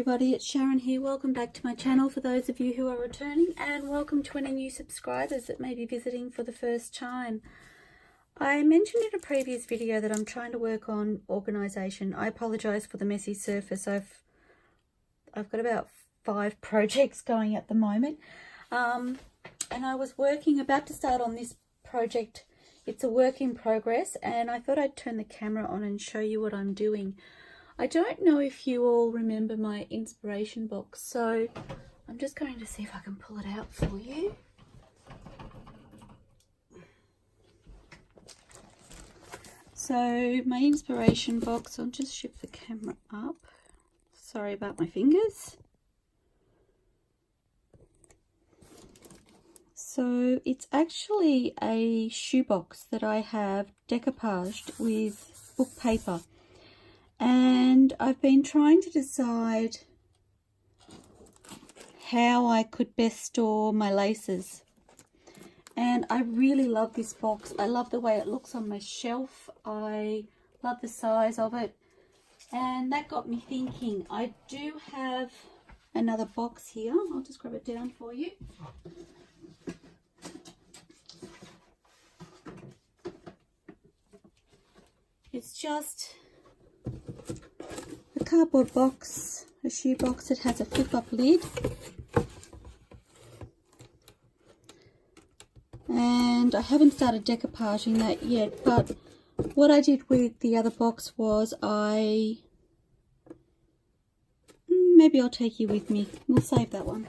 everybody, it's Sharon here. Welcome back to my channel for those of you who are returning, and welcome to any new subscribers that may be visiting for the first time. I mentioned in a previous video that I'm trying to work on organisation. I apologise for the messy surface. I've got about 5 projects going at the moment, and I was about to start on this project. It's a work in progress, and I thought I'd turn the camera on and show you what I'm doing. I don't know if you all remember my inspiration box, so I'm just going to see if I can pull it out for you. So my inspiration box, I'll just shift the camera up. Sorry about my fingers. So it's actually a shoebox that I have decoupaged with book paper. And I've been trying to decide how I could best store my laces. And I really love this box. I love the way it looks on my shelf. I love the size of it. And that got me thinking. I do have another box here. I'll just grab it down for you. It's just a cardboard box, a shoe box that has a flip up lid, and I haven't started decoupaging that yet, but what I did with the other box was maybe I'll take you with me. We'll save that one.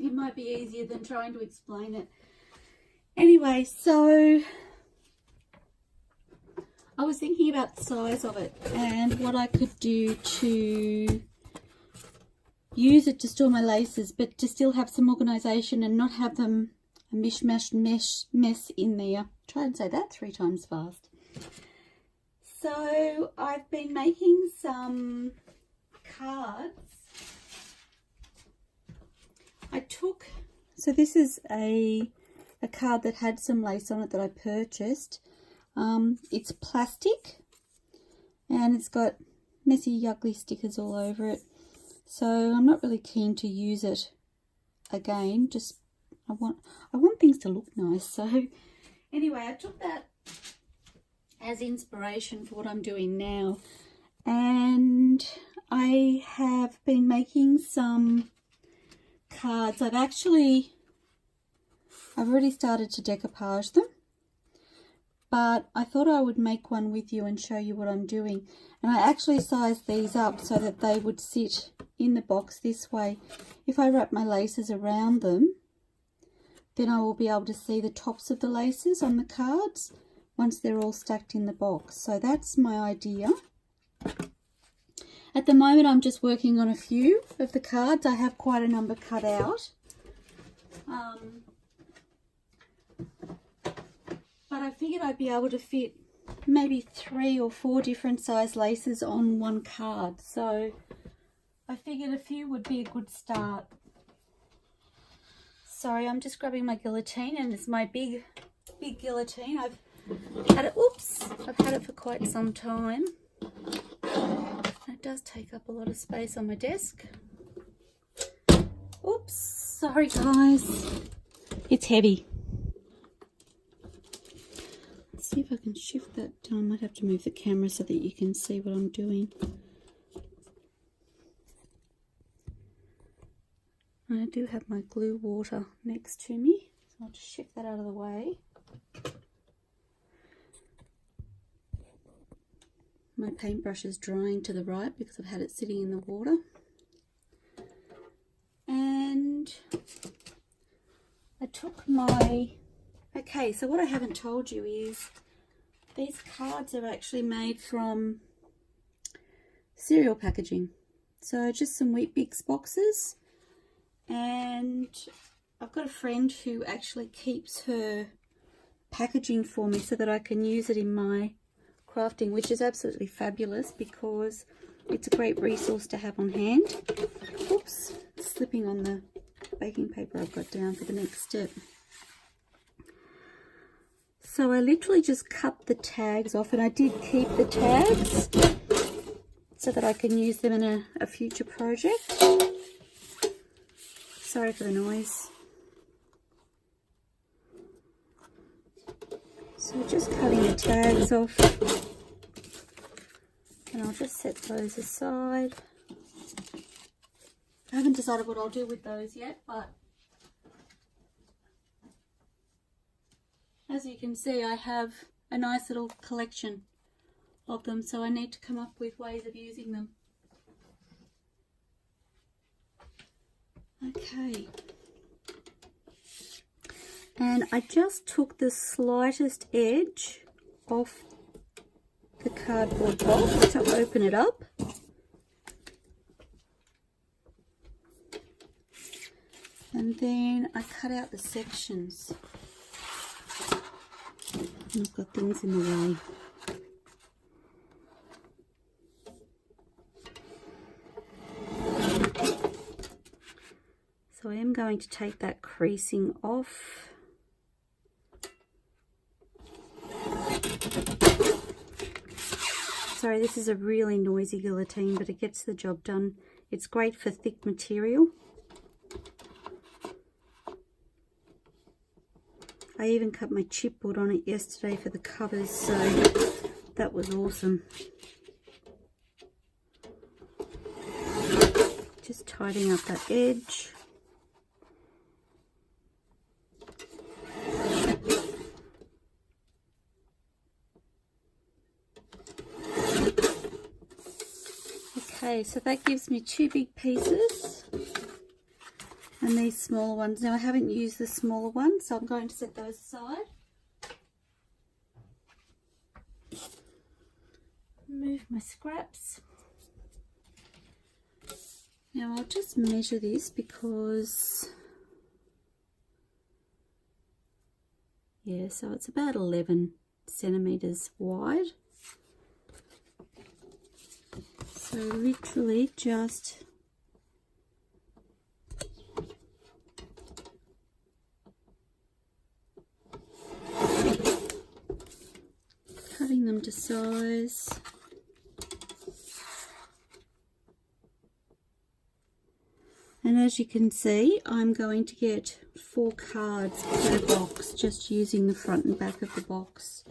It might be easier than trying to explain it. Anyway, so I was thinking about the size of it and what I could do to use it to store my laces, but to still have some organisation and not have them a mishmash mess in there. Try and say that 3 times fast. So I've been making some cards. So this is a card that had some lace on it that I purchased. It's plastic and it's got messy ugly stickers all over it, so I'm not really keen to use it again. Just I want things to look nice. So anyway, I took that as inspiration for what I'm doing now, and I have been making some cards. I've already started to decoupage them, but I thought I would make one with you and show you what I'm doing. And I actually sized these up so that they would sit in the box this way. If I wrap my laces around them, then I will be able to see the tops of the laces on the cards once they're all stacked in the box. So that's my idea. At the moment I'm just working on a few of the cards. I have quite a number cut out. But I figured I'd be able to fit maybe 3 or 4 different size laces on one card. So I figured a few would be a good start. Sorry, I'm just grabbing my guillotine, and it's my big guillotine. I've had it for quite some time. It does take up a lot of space on my desk. Oops, sorry guys. It's heavy. See if I can shift that down. I might have to move the camera so that you can see what I'm doing. I do have my glue water next to me, so I'll just shift that out of the way. My paintbrush is drying to the right because I've had it sitting in the water. And I took my... Okay, so what I haven't told you is these cards are actually made from cereal packaging. So just some Weet-Bix boxes. And I've got a friend who actually keeps her packaging for me so that I can use it in my crafting, which is absolutely fabulous because it's a great resource to have on hand. Oops, slipping on the baking paper I've got down for the next step. So I literally just cut the tags off, and I did keep the tags so that I can use them in a future project. Sorry for the noise. So just cutting the tags off, and I'll just set those aside. I haven't decided what I'll do with those yet, but as you can see, I have a nice little collection of them, so I need to come up with ways of using them. Okay. And I just took the slightest edge off the cardboard box to open it up. And then I cut out the sections. And I've got things in the way. So I am going to take that creasing off. Sorry, this is a really noisy guillotine, but it gets the job done. It's great for thick material. I even cut my chipboard on it yesterday for the covers, so that was awesome. Just tidying up that edge. Okay, so that gives me two big pieces and these smaller ones. Now I haven't used the smaller ones, so I'm going to set those aside. Move my scraps. Now I'll just measure this because, yeah, so it's about 11 centimeters wide. So literally just cutting them to size. And as you can see, I'm going to get 4 cards per box, just using the front and back of the box.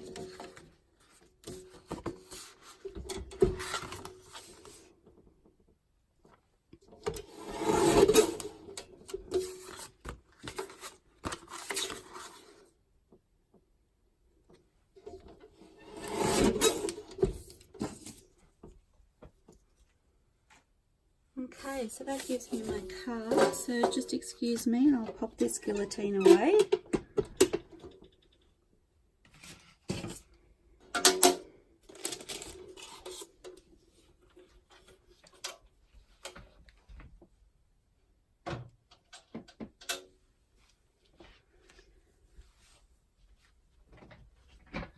Okay, so that gives me my card, so just excuse me and I'll pop this guillotine away.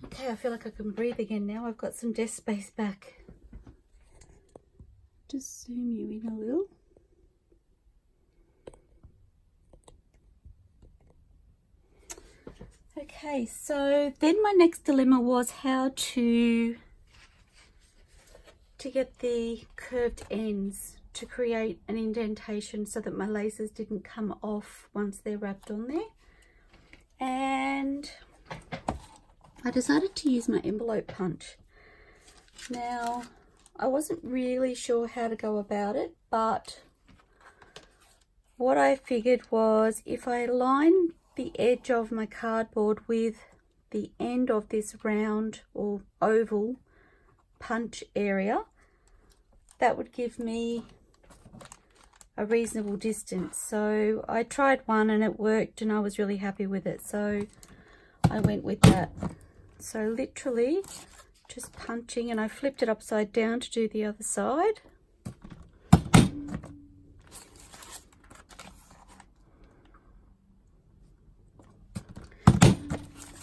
Okay, I feel like I can breathe again now. I've got some desk space back. Just zoom you in a little. Okay, so then my next dilemma was how to get the curved ends to create an indentation so that my laces didn't come off once they're wrapped on there. And I decided to use my envelope punch. Now, I wasn't really sure how to go about it, but what I figured was if I line the edge of my cardboard with the end of this round or oval punch area, that would give me a reasonable distance. So I tried one and it worked and I was really happy with it, so I went with that. So literally just punching, and I flipped it upside down to do the other side.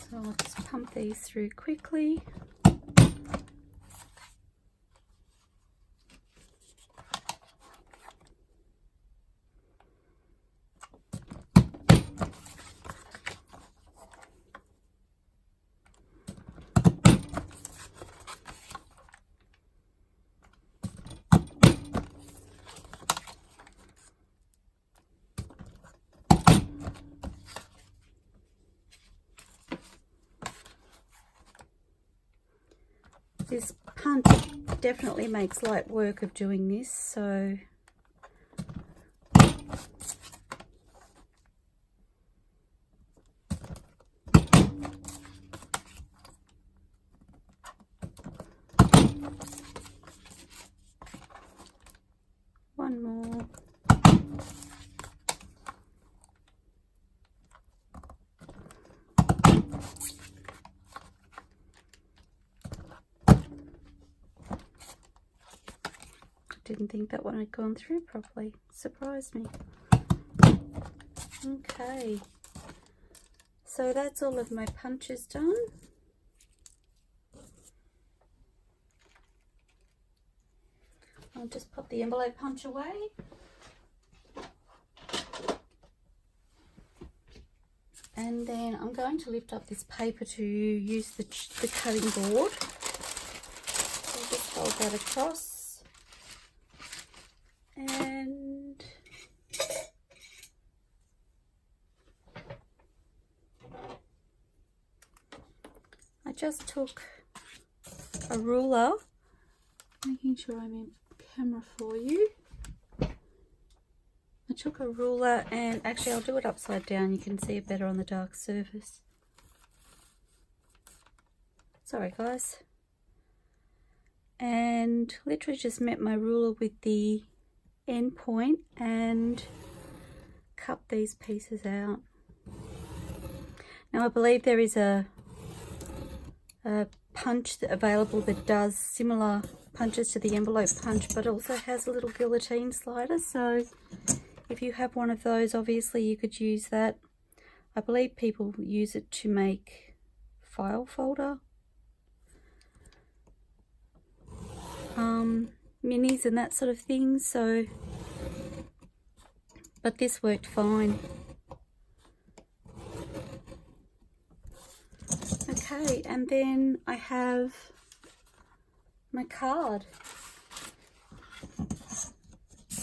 So I'll just pump these through quickly. this punch definitely makes light work of doing this, so one more. Didn't think that one had gone through properly. Surprised me. Okay, so that's all of my punches done. I'll just pop the envelope punch away. And then I'm going to lift up this paper to use the cutting board. So I'll just fold that across. And I just took a ruler, making sure I'm in camera for you. I took a ruler, and actually I'll do it upside down, you can see it better on the dark surface. Sorry guys. And literally just met my ruler with the end point and cut these pieces out. Now I believe there is a punch available that does similar punches to the envelope punch, but also has a little guillotine slider, so if you have one of those, obviously you could use that. I believe people use it to make file folder minis and that sort of thing, so but this worked fine. Okay, and then I have my card.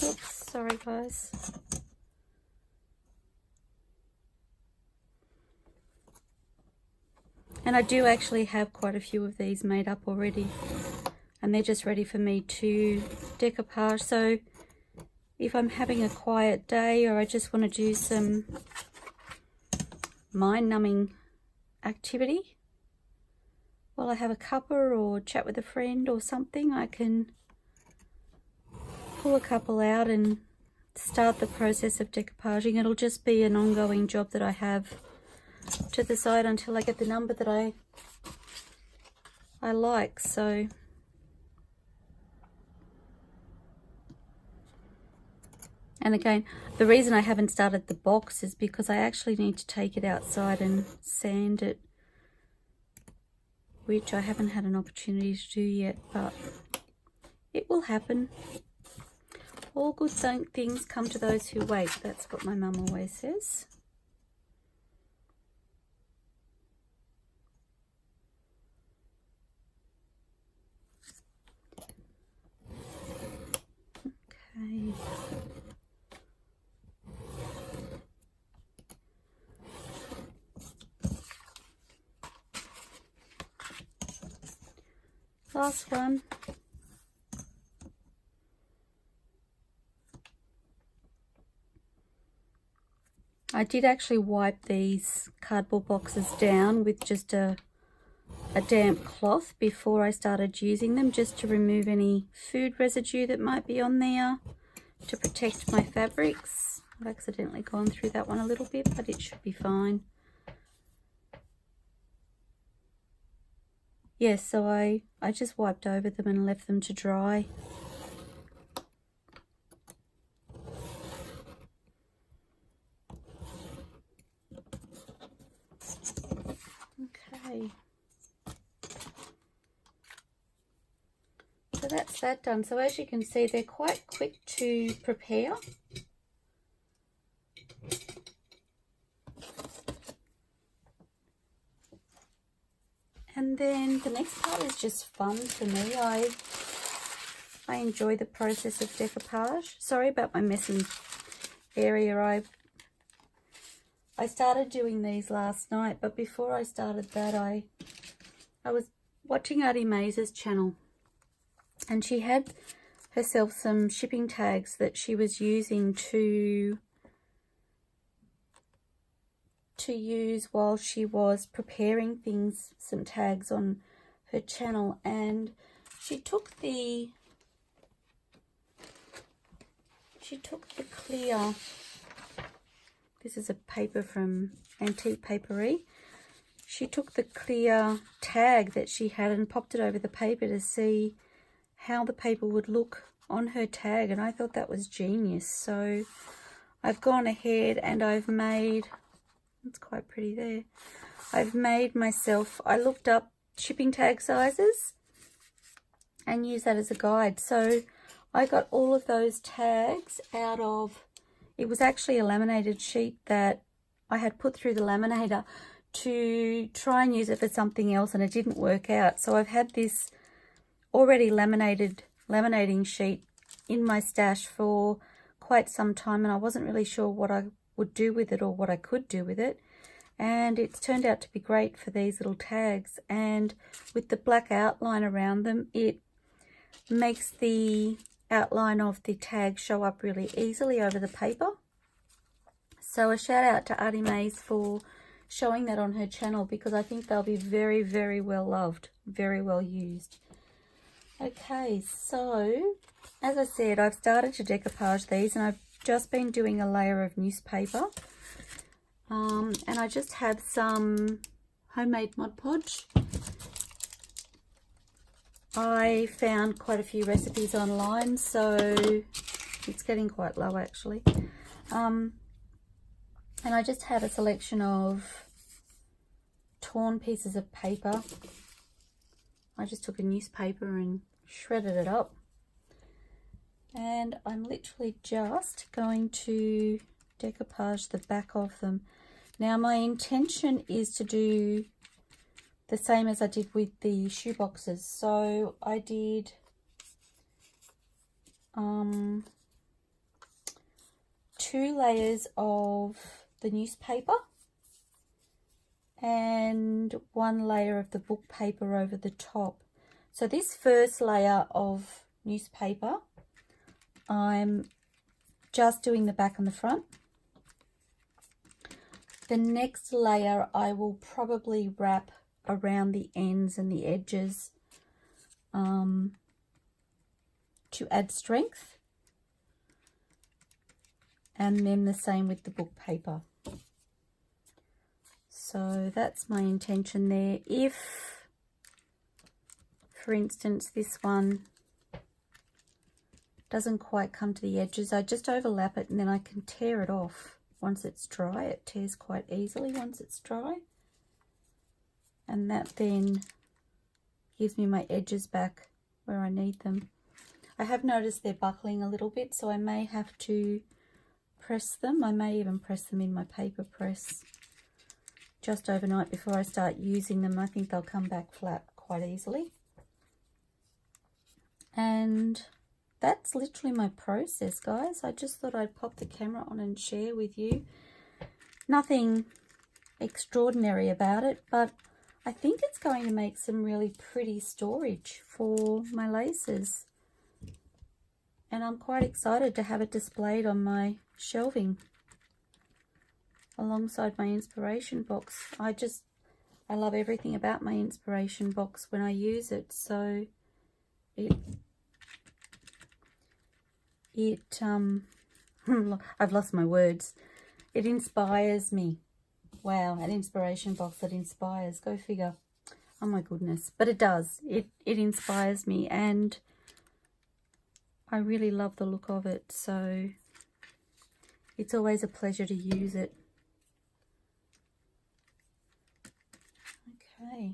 Oops, sorry guys. And I do actually have quite a few of these made up already, and they're just ready for me to decoupage. So if I'm having a quiet day, or I just want to do some mind-numbing activity while I have a cuppa or chat with a friend or something, I can pull a couple out and start the process of decoupaging. It'll just be an ongoing job that I have to the side until I get the number that I like. So and again, the reason I haven't started the box is because I actually need to take it outside and sand it, which I haven't had an opportunity to do yet, but it will happen. All good things come to those who wait. That's what my mum always says. Okay. Last one. I did actually wipe these cardboard boxes down with just a damp cloth before I started using them, just to remove any food residue that might be on there, to protect my fabrics. I've accidentally gone through that one a little bit, but it should be fine. Yes, so I just wiped over them and left them to dry. Okay. So that's that done. So as you can see, they're quite quick to prepare. And then the next part is just fun for me. I enjoy the process of decoupage. Sorry about my messy area. I started doing these last night, but before I started that, I was watching ARTYmaze's channel, and she had herself some shipping tags that she was using to use while she was preparing things, some tags on her channel. And she took the clear, this is a paper from AntiquePaperie. She took the clear tag that she had and popped it over the paper to see how the paper would look on her tag, and I thought that was genius. So I've gone ahead and I've made, it's quite pretty there, I've made myself, I looked up shipping tag sizes and used that as a guide. So I got all of those tags out of, it was actually a laminated sheet that I had put through the laminator to try and use it for something else, and it didn't work out. So I've had this already laminating sheet in my stash for quite some time, and I wasn't really sure what I would do with it or what I could do with it. And it's turned out to be great for these little tags, and with the black outline around them, it makes the outline of the tag show up really easily over the paper. So a shout out to ARTYmaze for showing that on her channel, because I think they'll be very, very well loved, very well used. Okay, so as I said, I've started to decoupage these, and I've just been doing a layer of newspaper. And I just have some homemade Mod Podge. I found quite a few recipes online, so it's getting quite low actually. And I just had a selection of torn pieces of paper. I just took a newspaper and shredded it up. And I'm literally just going to decoupage the back of them. Now my intention is to do the same as I did with the shoe boxes. So I did two layers of the newspaper and one layer of the book paper over the top. So this first layer of newspaper, I'm just doing the back and the front. The next layer I will probably wrap around the ends and the edges to add strength, and then the same with the book paper. So that's my intention there. If, for instance, this one doesn't quite come to the edges, I just overlap it and then I can tear it off once it's dry. It tears quite easily once it's dry, and that then gives me my edges back where I need them. I have noticed they're buckling a little bit, so I may have to press them. I may even press them in my paper press just overnight before I start using them. I think they'll come back flat quite easily. And that's literally my process, guys. I just thought I'd pop the camera on and share with you. Nothing extraordinary about it, but I think it's going to make some really pretty storage for my laces. And I'm quite excited to have it displayed on my shelving alongside my inspiration box. I love everything about my inspiration box when I use it. So I've lost my words. It inspires me. Wow, an inspiration box that inspires. Go figure. Oh my goodness. But it does. It inspires me, and I really love the look of it. So it's always a pleasure to use it. Okay.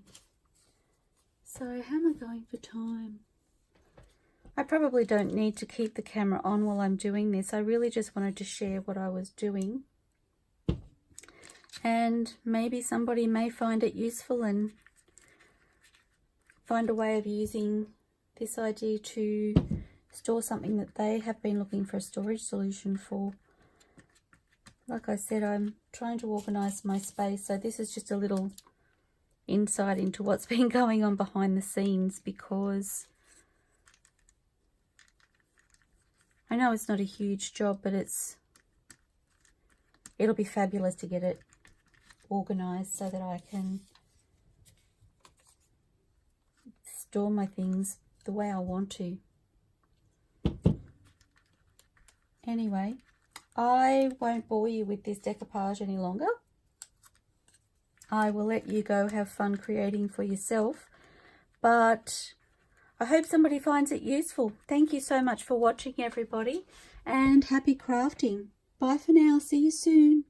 So how am I going for time? I probably don't need to keep the camera on while I'm doing this. I really just wanted to share what I was doing. And maybe somebody may find it useful and find a way of using this idea to store something that they have been looking for a storage solution for. Like I said, I'm trying to organise my space, so this is just a little insight into what's been going on behind the scenes, because I know it's not a huge job, but it'll be fabulous to get it organised so that I can store my things the way I want to. Anyway, I won't bore you with this decoupage any longer. I will let you go have fun creating for yourself, but I hope somebody finds it useful. Thank you so much for watching, everybody, and happy crafting. Bye for now. See you soon.